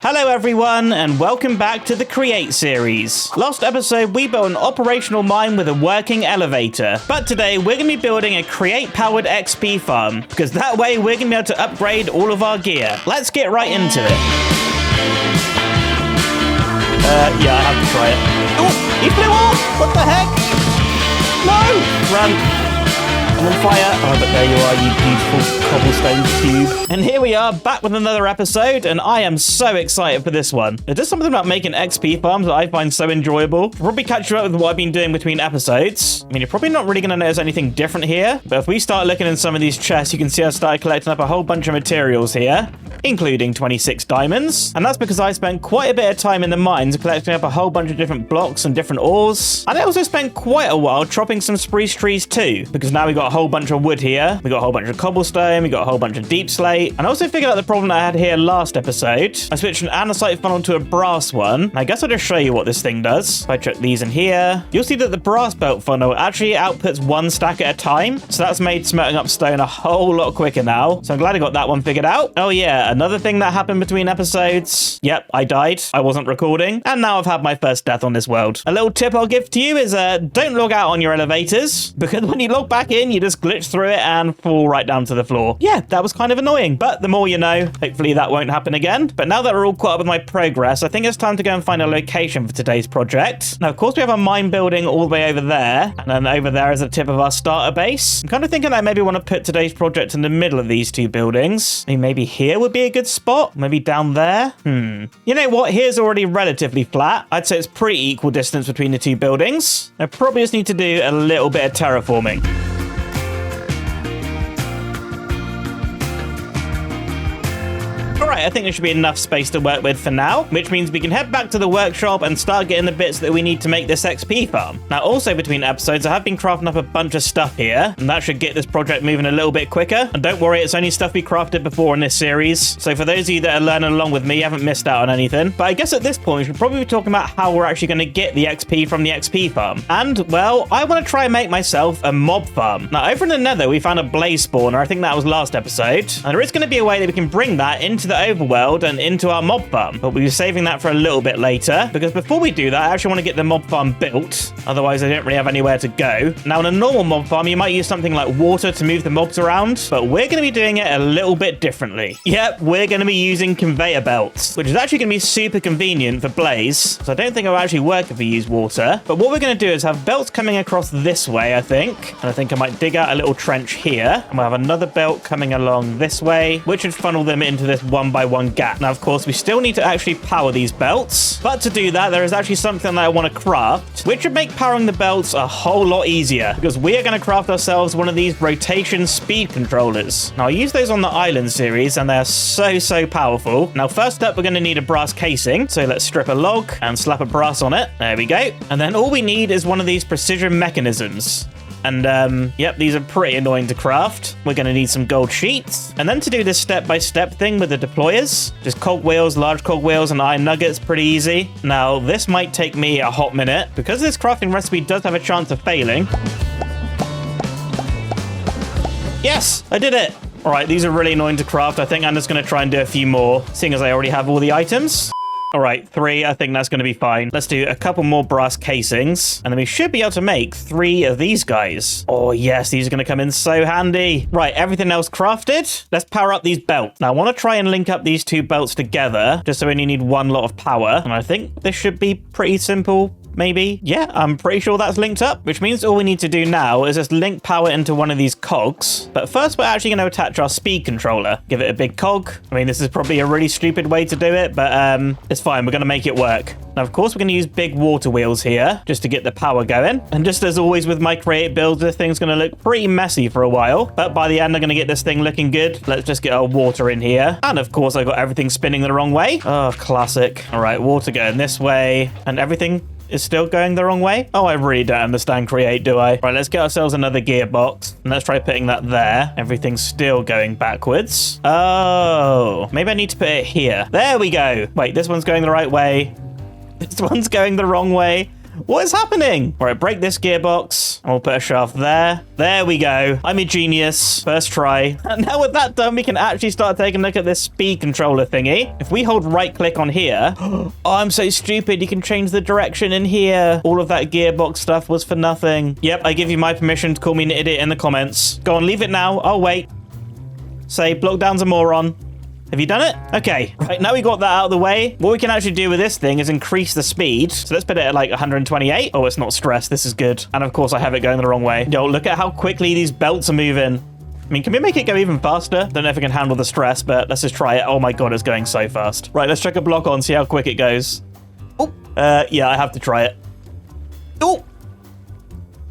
Hello everyone, and welcome back to the Create series. Last episode, we built an operational mine with a working elevator. But today, we're going to be building a Create-powered XP farm, because that way we're going to be able to upgrade all of our gear. Let's get right into it. Yeah, I have to try it. Oh, he flew off! What the heck? No! Run. I'm on fire. Oh, but there you are, you beautiful cobblestone cube. And here we are, back with another episode, and I am so excited for this one. There's just something about making XP farms that I find so enjoyable. I'll probably catch you up with what I've been doing between episodes. I mean, you're probably not really going to notice anything different here, but if we start looking in some of these chests, you can see I started collecting up a whole bunch of materials here, including 26 diamonds. And that's because I spent quite a bit of time in the mines collecting up a whole bunch of different blocks and different ores. And I also spent quite a while chopping some spruce trees too, because now we got a whole bunch of wood here. We got a whole bunch of cobblestone. We got a whole bunch of deep slate. And I also figured out the problem I had here last episode. I switched an andesite funnel to a brass one. I guess I'll just show you what this thing does. If I chuck these in here, you'll see that the brass belt funnel actually outputs one stack at a time. So that's made smelting up stone a whole lot quicker now. So I'm glad I got that one figured out. Oh yeah, another thing that happened between episodes. Yep, I died. I wasn't recording. And now I've had my first death on this world. A little tip I'll give to you is don't log out on your elevators, because when you log back in, you just glitch through it and fall right down to the floor. Yeah, that was kind of annoying, but the more you know. Hopefully that won't happen again. But now that we're all caught up with my progress, I think it's time to go and find a location for today's project. Now, of course, we have a mine building all the way over there, and then over there is the tip of our starter base. I'm kind of thinking that I maybe want to put today's project in the middle of these two buildings. I mean, maybe here would be a good spot. Maybe down there. You know what? Here's already relatively flat. I'd say it's pretty equal distance between the two buildings. I probably just need to do a little bit of terraforming. Alright, I think there should be enough space to work with for now, which means we can head back to the workshop and start getting the bits that we need to make this XP farm. Now, also between episodes, I have been crafting up a bunch of stuff here, and that should get this project moving a little bit quicker. And don't worry, it's only stuff we crafted before in this series. So for those of you that are learning along with me, you haven't missed out on anything. But I guess at this point, we should probably be talking about how we're actually going to get the XP from the XP farm. And, well, I want to try and make myself a mob farm. Now, over in the nether, we found a blaze spawner. I think that was last episode. And there is going to be a way that we can bring that into the overworld and into our mob farm, but we'll be saving that for a little bit later, because before we do that, I actually want to get the mob farm built. Otherwise, I don't really have anywhere to go. Now, in a normal mob farm, you might use something like water to move the mobs around, but we're going to be doing it a little bit differently. Yep, we're going to be using conveyor belts, which is actually going to be super convenient for blaze, so I don't think it'll actually work if we use water. But what we're going to do is have belts coming across this way, I think, and I think I might dig out a little trench here, and we'll have another belt coming along this way, which should funnel them into this 1x1 gap. Now, of course, we still need to actually power these belts, but to do that, there is actually something that I want to craft, which would make powering the belts a whole lot easier, because we are going to craft ourselves one of these rotation speed controllers. Now, I use those on the island series, and they are so powerful. Now, first up, we're going to need a brass casing, so let's strip a log and slap a brass on it. There we go. And then all we need is one of these precision mechanisms. And, yep, these are pretty annoying to craft. We're going to need some gold sheets. And then to do this step-by-step thing with the deployers, just cogwheels, large cogwheels, and iron nuggets, pretty easy. Now, this might take me a hot minute, because this crafting recipe does have a chance of failing. Yes, I did it. All right, these are really annoying to craft. I think I'm just going to try and do a few more, seeing as I already have all the items. All right, 3, I think that's going to be fine. Let's do a couple more brass casings, and then we should be able to make 3 of these guys. Oh, yes, these are going to come in so handy. Right, everything else crafted. Let's power up these belts. Now, I want to try and link up these two belts together, just so we only need one lot of power, and I think this should be pretty simple. Maybe. Yeah, I'm pretty sure that's linked up, which means all we need to do now is just link power into one of these cogs. But first, we're actually going to attach our speed controller. Give it a big cog. I mean, this is probably a really stupid way to do it, but it's fine. We're going to make it work. Now, of course, we're going to use big water wheels here just to get the power going. And just as always with my Create builds, this thing's going to look pretty messy for a while. But by the end, I'm going to get this thing looking good. Let's just get our water in here. And of course, I got everything spinning the wrong way. Oh, classic. All right, water going this way and everything is still going the wrong way. Oh, I really don't understand Create, do I? Right, let's get ourselves another gearbox and let's try putting that there. Everything's still going backwards. Oh, maybe I need to put it here. There we go. Wait, this one's going the right way. This one's going the wrong way. What is happening? All right, break this gearbox, and we'll put a shaft there. There we go. I'm a genius. First try. And now with that done, we can actually start taking a look at this speed controller thingy. If we hold right click on here, oh, I'm so stupid. You can change the direction in here. All of that gearbox stuff was for nothing. Yep, I give you my permission to call me an idiot in the comments. Go on, leave it now. I'll wait. Say, Blockdown's a moron. Have you done it? Okay, right, now we got that out of the way. What we can actually do with this thing is increase the speed. So let's put it at like 128. Oh, it's not stressed. This is good. And of course, I have it going the wrong way. Yo, look at how quickly these belts are moving. I mean, can we make it go even faster? Don't know if it can handle the stress, but let's just try it. Oh my God, it's going so fast. Right, let's check a block on, see how quick it goes. Oh, yeah, I have to try it. Oh.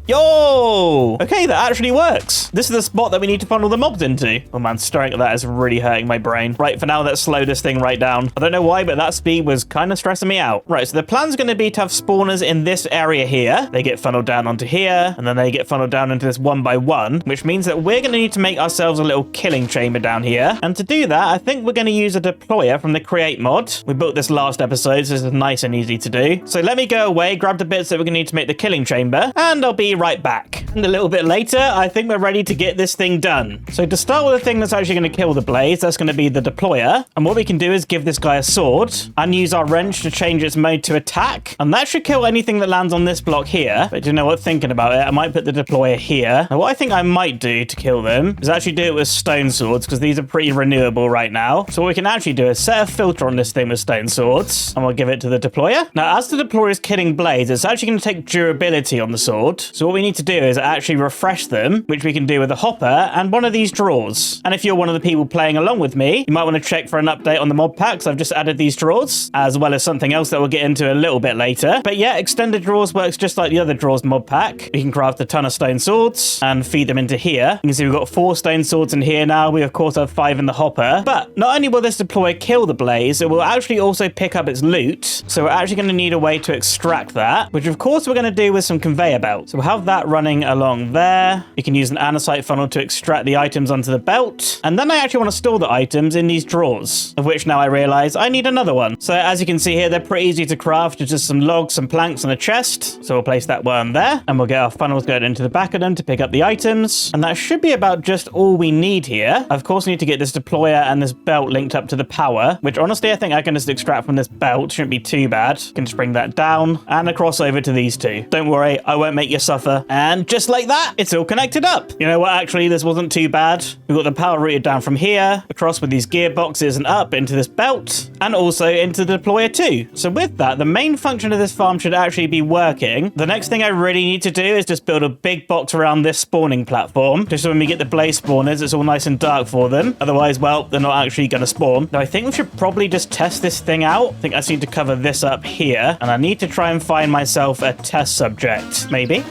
Yo! Okay, that actually works. This is the spot that we need to funnel the mobs into. Oh man, staring at that is really hurting my brain. Right, for now, let's slow this thing right down. I don't know why, but that speed was kind of stressing me out. Right, so the plan's going to be to have spawners in this area here. They get funneled down onto here, and then they get funneled down into this 1x1, which means that we're going to need to make ourselves a little killing chamber down here. And to do that, I think we're going to use a deployer from the create mod. We built this last episode, so this is nice and easy to do. So let me go away, grab the bits that we're going to need to make the killing chamber, and I'll be right back. And a little bit later, I think we're ready to get this thing done. So to start with the thing that's actually going to kill the blaze, that's going to be the deployer. And what we can do is give this guy a sword and use our wrench to change its mode to attack. And that should kill anything that lands on this block here. But you know what, thinking about it, I might put the deployer here. Now what I think I might do to kill them is actually do it with stone swords, because these are pretty renewable right now. So what we can actually do is set a filter on this thing with stone swords, and we'll give it to the deployer. Now as the deployer is killing blaze, it's actually going to take durability on the sword. So what we need to do is actually refresh them, which we can do with a hopper and one of these drawers. And if you're one of the people playing along with me, you might want to check for an update on the mod packs. I've just added these drawers, as well as something else that we'll get into a little bit later. But yeah, extended drawers works just like the other drawers mod pack. We can craft a ton of stone swords and feed them into here. You can see we've got 4 stone swords in here now. We of course have 5 in the hopper. But not only will this deployer kill the blaze, it will actually also pick up its loot. So we're actually going to need a way to extract that, which of course we're going to do with some conveyor belts. So we'll have that running along there. You can use an andesite funnel to extract the items onto the belt. And then I actually want to store the items in these drawers, of which now I realize I need another one. So as you can see here, they're pretty easy to craft. It's just some logs, some planks, and a chest. So we'll place that one there, and we'll get our funnels going into the back of them to pick up the items. And that should be about just all we need here. Of course, we need to get this deployer and this belt linked up to the power, which honestly, I think I can just extract from this belt. Shouldn't be too bad. Can just bring that down and across over to these two. Don't worry, I won't make you suffer. And just like that, it's all connected up. You know what? Actually, this wasn't too bad. We've got the power routed down from here, across with these gearboxes and up into this belt, and also into the deployer too. So with that, the main function of this farm should actually be working. The next thing I really need to do is just build a big box around this spawning platform, just so when we get the blaze spawners, it's all nice and dark for them. Otherwise, well, they're not actually going to spawn. Now, I think we should probably just test this thing out. I think I just need to cover this up here, and I need to try and find myself a test subject, maybe.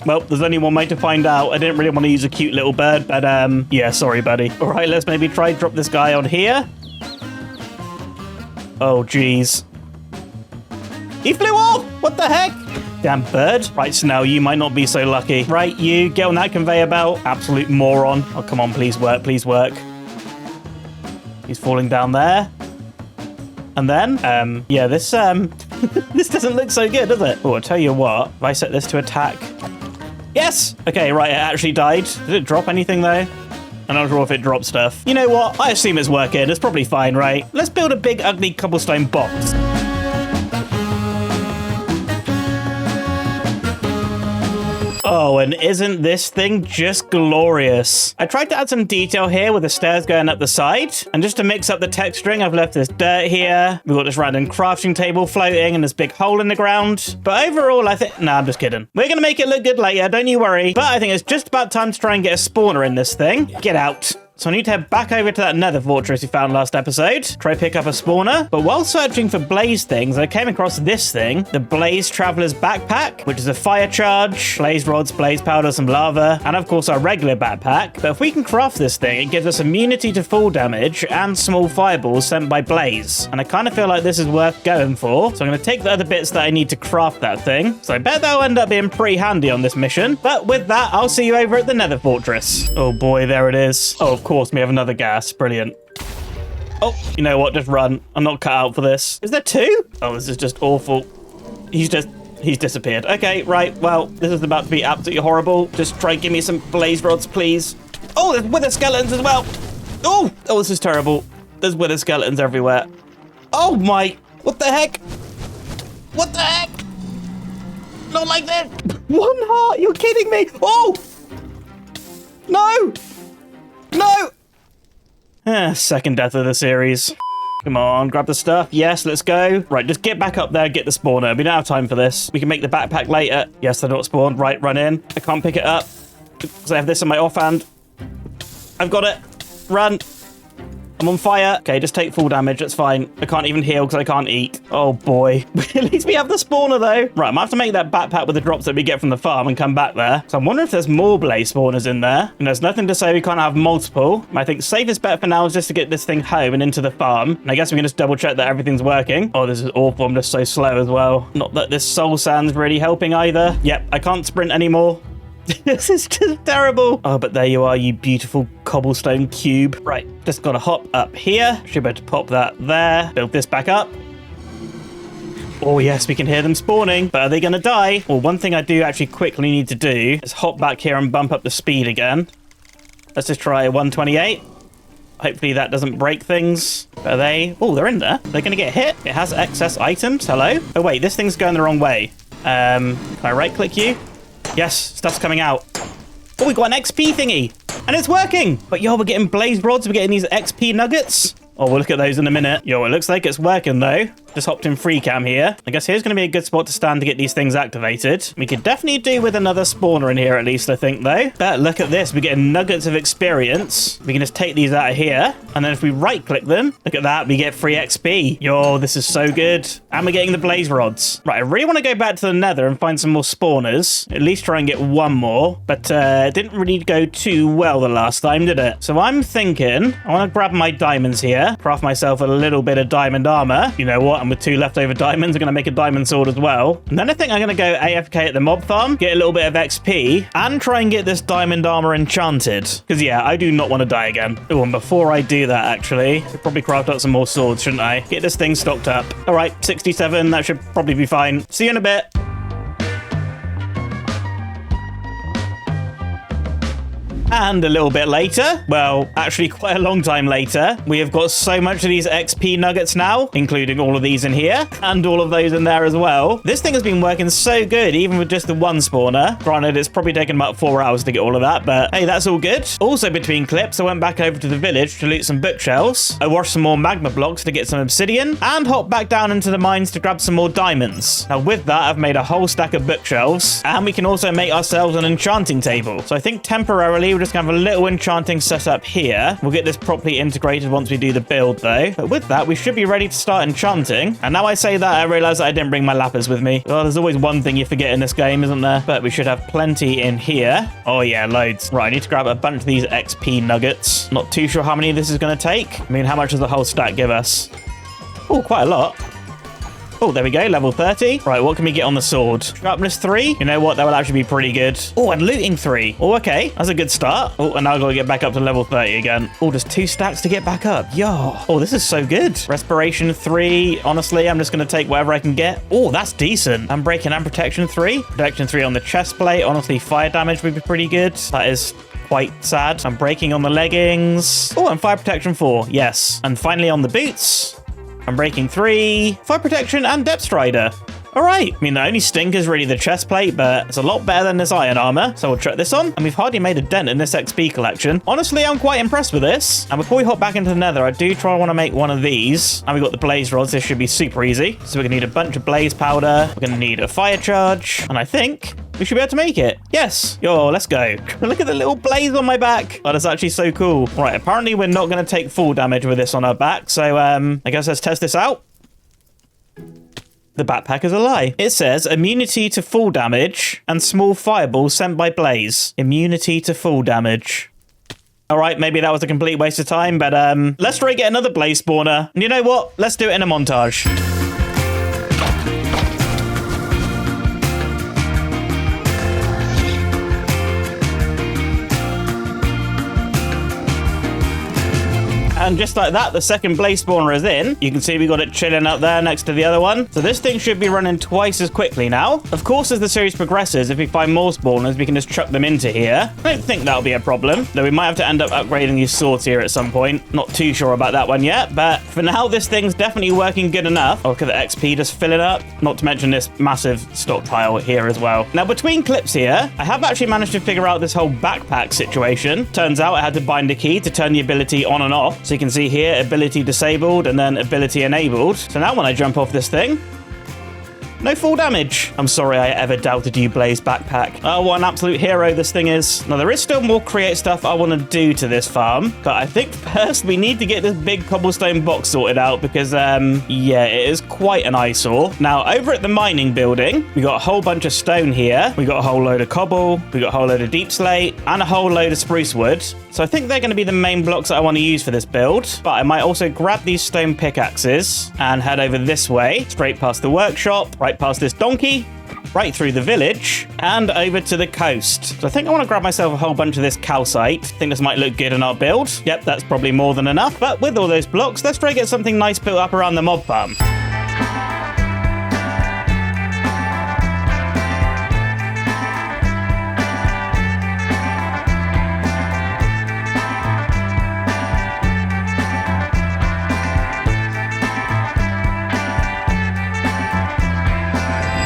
Well, there's only one way to find out. I didn't really want to use a cute little bird, but yeah, sorry, buddy. All right, let's maybe try drop this guy on here. Oh, geez. He flew off! What the heck? Damn bird. Right, so now you might not be so lucky. Right, you, get on that conveyor belt. Absolute moron. Oh, come on, please work, please work. He's falling down there. And then, yeah, this, this doesn't look so good, does it? Oh, I'll tell you what, if I set this to attack... Yes! Okay, right, it actually died. Did it drop anything, though? I'm not sure if it dropped stuff. You know what? I assume it's working. It's probably fine, right? Let's build a big, ugly cobblestone box. Oh, and isn't this thing just glorious? I tried to add some detail here with the stairs going up the side. And just to mix up the texturing, I've left this dirt here. We've got this random crafting table floating and this big hole in the ground. But overall, I think... Nah, I'm just kidding. We're going to make it look good later, don't you worry. But I think it's just about time to try and get a spawner in this thing. Get out. So I need to head back over to that nether fortress we found last episode. Try pick up a spawner. But while searching for blaze things, I came across this thing. The Blaze Traveler's Backpack, which is a fire charge, blaze rods, blaze powder, some lava, and of course our regular backpack. But if we can craft this thing, it gives us immunity to fall damage and small fireballs sent by blaze. And I kind of feel like this is worth going for. So I'm going to take the other bits that I need to craft that thing. So I bet that'll end up being pretty handy on this mission. But with that, I'll see you over at the nether fortress. Oh boy, there it is. Oh, of course, we have another gas. Brilliant. Oh, you know what? Just run. I'm not cut out for this. Is there 2? Oh, this is just awful. He's disappeared. Okay, right. Well, this is about to be absolutely horrible. Just try and give me some blaze rods, please. Oh, there's wither skeletons as well. Oh, this is terrible. There's wither skeletons everywhere. Oh my, what the heck? What the heck? Not like this. 1 heart, you're kidding me. Oh, no. Second death of the series. Come on, grab the stuff. Yes, let's go. Right, just get back up there, get the spawner. We don't have time for this. We can make the backpack later. Yes, they're not spawned. Right, run in. I can't pick it up because I have this in my offhand. I've got it. Run. I'm on fire. Okay, just take full damage. That's fine. I can't even heal because I can't eat. Oh, boy. At least we have the spawner, though. Right, I'm going to have to make that backpack with the drops that we get from the farm and come back there. So I'm wondering if there's more blaze spawners in there. And there's nothing to say we can't have multiple. I think safest bet for now is just to get this thing home and into the farm. And I guess we can just double check that everything's working. Oh, this is awful. I'm just so slow as well. Not that this soul sand's really helping either. Yep, I can't sprint anymore. This is just terrible. Oh, but there you are, you beautiful cobblestone cube. Right, just gotta hop up here. Should be able to pop that there. Build this back up. Oh yes, we can hear them spawning, but are they gonna die? Well, one thing I do actually quickly need to do is hop back here and bump up the speed again. Let's just try 128. Hopefully that doesn't break things. Are they? Oh, they're in there. They're gonna get hit. It has excess items. Hello? Oh wait, this thing's going the wrong way. Can I right click you? Yes, stuff's coming out. Oh, we got an XP thingy. And it's working. But yo, we're getting blaze rods. We're getting these XP nuggets. Oh, we'll look at those in a minute. Yo, it looks like it's working, though. Just hopped in free cam here. I guess here's going to be a good spot to stand to get these things activated. We could definitely do with another spawner in here, at least, I think, though. But look at this. We're getting nuggets of experience. We can just take these out of here. And then if we right-click them, look at that. We get free XP. Yo, this is so good. And we're getting the blaze rods. Right, I really want to go back to the nether and find some more spawners. At least try and get one more. But it didn't really go too well the last time, did it? So I'm thinking I want to grab my diamonds here. Craft myself a little bit of diamond armor. You know what? I'm with 2 leftover diamonds. I'm going to make a diamond sword as well. And then I think I'm going to go AFK at the mob farm, get a little bit of XP, and try and get this diamond armor enchanted. Because, yeah, I do not want to die again. Oh, and before I do that, actually, I should probably craft up some more swords, shouldn't I? Get this thing stocked up. All right, 67. That should probably be fine. See you in a bit. And a little bit later, well, actually quite a long time later, we have got so much of these XP nuggets now, including all of these in here and all of those in there as well. This thing has been working so good, even with just the one spawner. Granted, it's probably taken about 4 hours to get all of that, but hey, that's all good. Also, between clips, I went back over to the village to loot some bookshelves. I washed some more magma blocks to get some obsidian and hopped back down into the mines to grab some more diamonds. Now, with that, I've made a whole stack of bookshelves, and we can also make ourselves an enchanting table. So I think temporarily, we're just gonna have a little enchanting setup here. We'll get this properly integrated once we do the build though. But with that, we should be ready to start enchanting. And now I say that, I realize that I didn't bring my lapis with me. Well, there's always one thing you forget in this game, isn't there? But we should have plenty in here. Oh yeah, loads. Right, I need to grab a bunch of these XP nuggets. Not too sure how many this is going to take. I mean, how much does the whole stack give us? Oh, quite a lot. Oh, there we go, level 30. Right, what can we get on the sword? Sharpness 3. You know what? That will actually be pretty good. Oh, and looting 3. Oh, okay. That's a good start. Oh, and now I've got to get back up to level 30 again. Oh, just 2 stacks to get back up. Yo. Oh, this is so good. Respiration 3. Honestly, I'm just going to take whatever I can get. Oh, that's decent. Unbreaking and protection 3. Protection 3 on the chest plate. Honestly, fire damage would be pretty good. That is quite sad. I'm breaking on the leggings. Oh, and fire protection 4. Yes. And finally on the boots. I'm breaking 3, fire protection, and depth strider. All right. I mean, the only stink is really the chest plate, but it's a lot better than this iron armor. So we'll chuck this on, and we've hardly made a dent in this XP collection. Honestly, I'm quite impressed with this. And before we hop back into the nether, I do want to make one of these. And we've got the blaze rods. This should be super easy. So we're going to need a bunch of blaze powder. We're going to need a fire charge. And I think we should be able to make it. Yes. Yo, let's go. Look at the little blaze on my back. Oh, that's actually so cool. Right, apparently we're not going to take full damage with this on our back. So I guess let's test this out. The backpack is a lie. It says immunity to full damage and small fireballs sent by blaze. Immunity to full damage. All right, maybe that was a complete waste of time, but let's try get another blaze spawner. And you know what? Let's do it in a montage. And just like that, the second blaze spawner is in. You can see we got it chilling up there next to the other one. So this thing should be running twice as quickly now. Of course, as the series progresses, if we find more spawners, we can just chuck them into here. I don't think that'll be a problem, though we might have to end up upgrading these swords here at some point. Not too sure about that one yet, but for now, this thing's definitely working good enough. Oh, look at the XP just filling up. Not to mention this massive stockpile here as well. Now, between clips here, I have actually managed to figure out this whole backpack situation. Turns out I had to bind a key to turn the ability on and off. So you can see here, ability disabled and then ability enabled. So now when I jump off this thing, no fall damage. I'm sorry I ever doubted you, Blaze Backpack. Oh, what an absolute hero this thing is. Now, there is still more create stuff I want to do to this farm, but I think first we need to get this big cobblestone box sorted out because, yeah, it is quite an eyesore. Now, over at the mining building, we got a whole bunch of stone here. We got a whole load of cobble. We got a whole load of deep slate and a whole load of spruce wood. So I think they're going to be the main blocks that I want to use for this build, but I might also grab these stone pickaxes and head over this way, straight past the workshop, right past this donkey, right through the village, and over to the coast. So I think I want to grab myself a whole bunch of this calcite. I think this might look good in our build. Yep, that's probably more than enough. But with all those blocks, let's try to get something nice built up around the mob farm.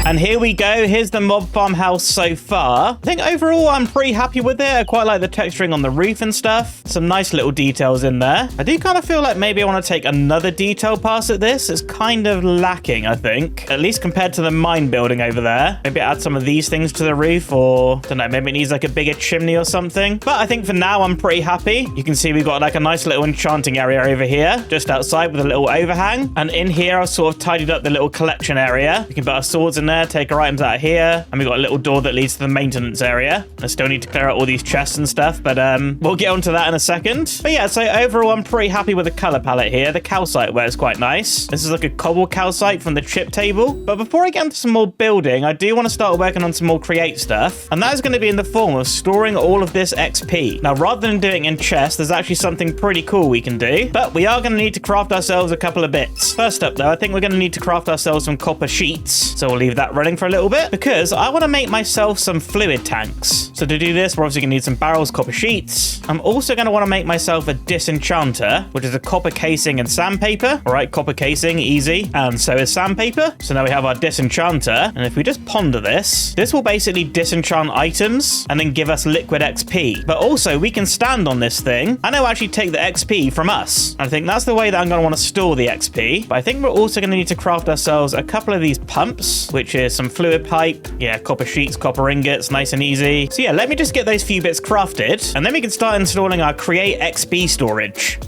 And here we go. Here's the mob farmhouse so far. I think overall I'm pretty happy with it. I quite like the texturing on the roof and stuff. Some nice little details in there. I do kind of feel like maybe I want to take another detail pass at this. It's kind of lacking, I think. At least compared to the mine building over there. Maybe add some of these things to the roof, or I don't know, maybe it needs like a bigger chimney or something. But I think for now I'm pretty happy. You can see we've got like a nice little enchanting area over here, just outside with a little overhang. And in here I've sort of tidied up the little collection area. We can put our swords in there, take our items out of here, and we've got a little door that leads to the maintenance area. I still need to clear out all these chests and stuff, but we'll get onto that in a second. But yeah, so overall I'm pretty happy with the color palette here. The calcite wears quite nice. This is like a cobble calcite from the chip table. But before I get into some more building, I do want to start working on some more create stuff, and that is going to be in the form of storing all of this XP. Now, rather than doing it in chests, there's actually something pretty cool we can do, but we are going to need to craft ourselves a couple of bits. First up though, I think we're going to need to craft ourselves some copper sheets, so we'll leave that running for a little bit because I want to make myself some fluid tanks. So to do this, we're obviously going to need some barrels, copper sheets. I'm also going to want to make myself a disenchanter, which is a copper casing and sandpaper. All right, copper casing, easy. And so is sandpaper. So now we have our disenchanter. And if we just ponder this, this will basically disenchant items and then give us liquid XP. But also we can stand on this thing and it'll actually take the XP from us. I think that's the way that I'm going to want to store the XP. But I think we're also going to need to craft ourselves a couple of these pumps, which is some fluid pipe. Yeah, copper sheets, copper ingots, nice and easy. So yeah, let me just get those few bits crafted and then we can start installing our create XP storage.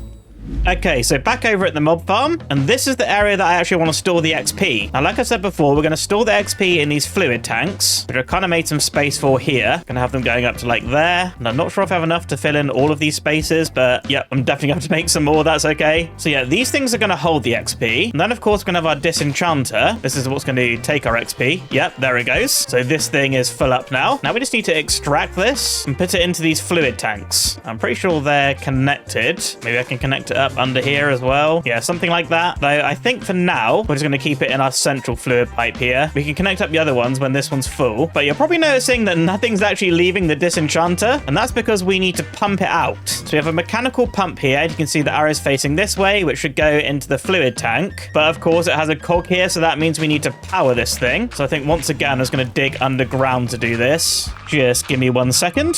Okay, so back over at the mob farm, and this is the area that I actually want to store the XP. Now, like I said before, we're going to store the XP in these fluid tanks, which I kind of made some space for here. Going to have them going up to like there, and I'm not sure if I have enough to fill in all of these spaces, but yeah, I'm definitely going to have to make some more. That's okay. So yeah, these things are going to hold the XP, and then of course we're going to have our disenchanter. This is what's going to take our XP. Yep, there it goes. So this thing is full up now. Now we just need to extract this and put it into these fluid tanks. I'm pretty sure they're connected. Maybe I can connect it up under here as well. Yeah, something like that. Though I think for now, we're just going to keep it in our central fluid pipe here. We can connect up the other ones when this one's full. But you're probably noticing that nothing's actually leaving the disenchanter, and that's because we need to pump it out. So we have a mechanical pump here. You can see the arrows facing this way, which should go into the fluid tank. But of course, it has a cog here, so that means we need to power this thing. So I think once again, I'm just going to dig underground to do this. Just give me 1 second.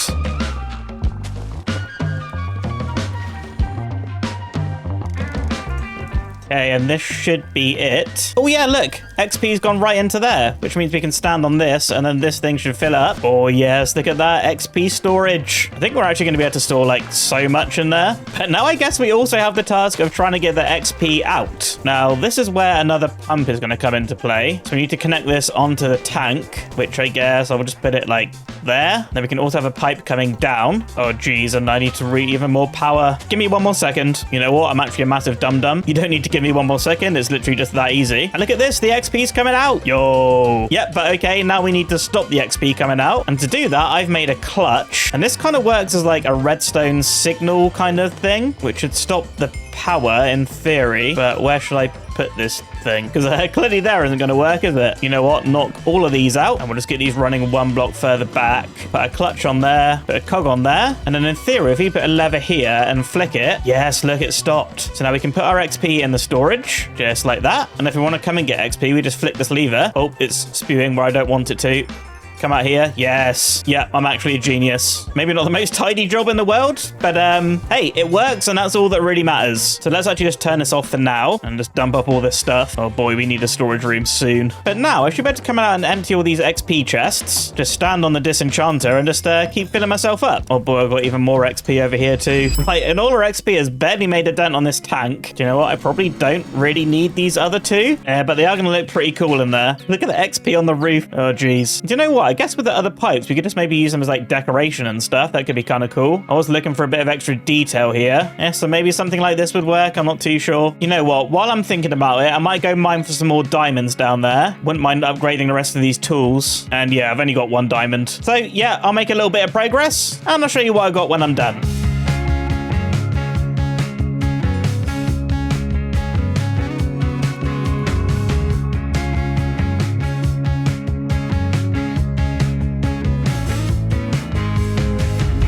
Okay, and this should be it. Oh yeah, look, XP's gone right into there, which means we can stand on this and then this thing should fill up. Oh yes, look at that, XP storage. I think we're actually going to be able to store like so much in there. But now I guess we also have the task of trying to get the XP out. Now, this is where another pump is going to come into play. So we need to connect this onto the tank, which I guess I will just put it like there. Then we can also have a pipe coming down. Oh geez, and I need to route even more power. Give me 1 more second. You know what? I'm actually a massive dum-dum. You don't need to give give me 1 more second. It's literally just that easy. And look at this. The XP's coming out. Yo. Yep, but okay, now we need to stop the XP coming out. And to do that, I've made a clutch. And this kind of works as like a redstone signal kind of thing, which should stop the power in theory. But where should I put this thing? Because clearly there isn't going to work, is it? You know what? Knock all of these out, and we'll just get these running 1 block further back. Put a clutch on there, put a cog on there, and then in theory, if we put a lever here and flick it, yes, look, it stopped. So now we can put our XP in the storage, just like that. And if we want to come and get XP, we just flick this lever. Oh, it's spewing where I don't want it to. Come out here. Yes. Yeah, I'm actually a genius. Maybe not the most tidy job in the world, but hey, it works, and that's all that really matters. So let's actually just turn this off for now and just dump up all this stuff. Oh boy, we need a storage room soon. But now I should be able to come out and empty all these XP chests, just stand on the disenchanter and just keep filling myself up. Oh boy, I've got even more XP over here too. Right, and all our XP has barely made a dent on this tank. Do you know what? I probably don't really need these other two, but they are going to look pretty cool in there. Look at the XP on the roof. Oh geez. Do you know what? I guess with the other pipes, we could just maybe use them as like decoration and stuff. That could be kind of cool. I was looking for a bit of extra detail here. Yeah, so maybe something like this would work. I'm not too sure. You know what? While I'm thinking about it, I might go mine for some more diamonds down there. Wouldn't mind upgrading the rest of these tools. And yeah, I've only got 1 diamond. So yeah, I'll make a little bit of progress, and I'll show you what I got when I'm done.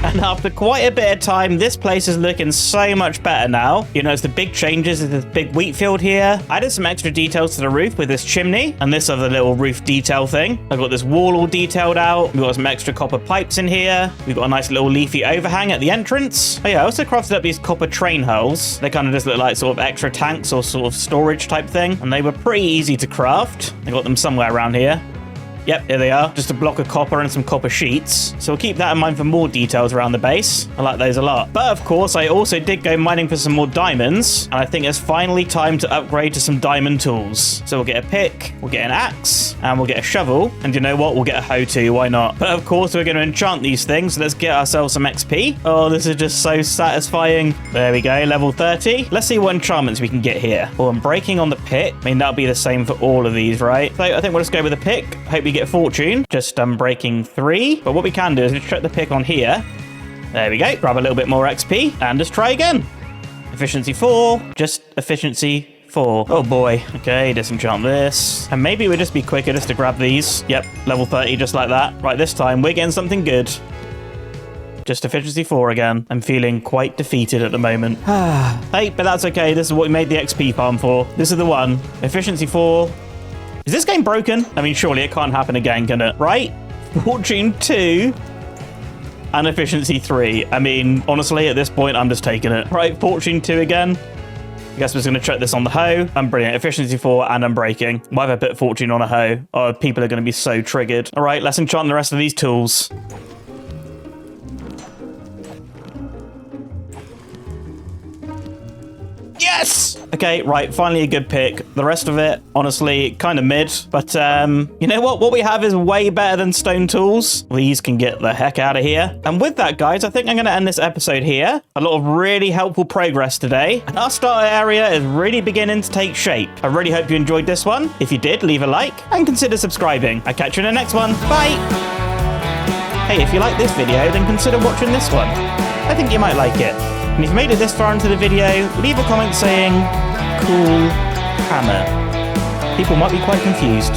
And after quite a bit of time, this place is looking so much better now. You notice the big changes is this big wheat field here. I did some extra details to the roof with this chimney and this other little roof detail thing. I've got this wall all detailed out. We've got some extra copper pipes in here. We've got a nice little leafy overhang at the entrance. Oh yeah, I also crafted up these copper train hulls. They kind of just look like sort of extra tanks or sort of storage type thing. And they were pretty easy to craft. I got them somewhere around here. Yep, here they are. Just a block of copper and some copper sheets. So we'll keep that in mind for more details around the base. I like those a lot. But of course, I also did go mining for some more diamonds. And I think it's finally time to upgrade to some diamond tools. So we'll get a pick, we'll get an axe, and we'll get a shovel. And you know what? We'll get a hoe too. Why not? But of course, we're going to enchant these things. So let's get ourselves some XP. Oh, this is just so satisfying. There we go. Level 30. Let's see what enchantments we can get here. Well, I'm breaking on the pick. I mean, that'll be the same for all of these, right? So I think we'll just go with a pick. Hope we get fortune. Just breaking 3. But what we can do is just check the pick on here. There we go. Grab a little bit more XP and just try again. Efficiency 4. Just efficiency 4. Oh boy. Okay, disenchant this. And maybe it would just be quicker just to grab these. Yep, level 30 just like that. Right, this time we're getting something good. Just efficiency 4 again. I'm feeling quite defeated at the moment. Hey, but that's okay. This is what we made the XP farm for. This is the one. Efficiency 4. Is this game broken? I mean, surely it can't happen again, can it? Right? Fortune 2 and efficiency 3. I mean, honestly, at this point, I'm just taking it. Right, fortune 2 again. I guess we're just going to check this on the hoe. I'm brilliant. Efficiency 4 and I'm breaking. Why have I put fortune on a hoe? Oh, people are going to be so triggered. All right, let's enchant the rest of these tools. Yes! Okay, right, finally a good pick. The rest of it, honestly, kind of mid. But, you know what? What we have is way better than stone tools. These can get the heck out of here. And with that, guys, I think I'm going to end this episode here. A lot of really helpful progress today. And our starter area is really beginning to take shape. I really hope you enjoyed this one. If you did, leave a like and consider subscribing. I'll catch you in the next one. Bye! Hey, if you like this video, then consider watching this one. I think you might like it. And if you made it this far into the video, leave a comment saying, cool hammer. People might be quite confused.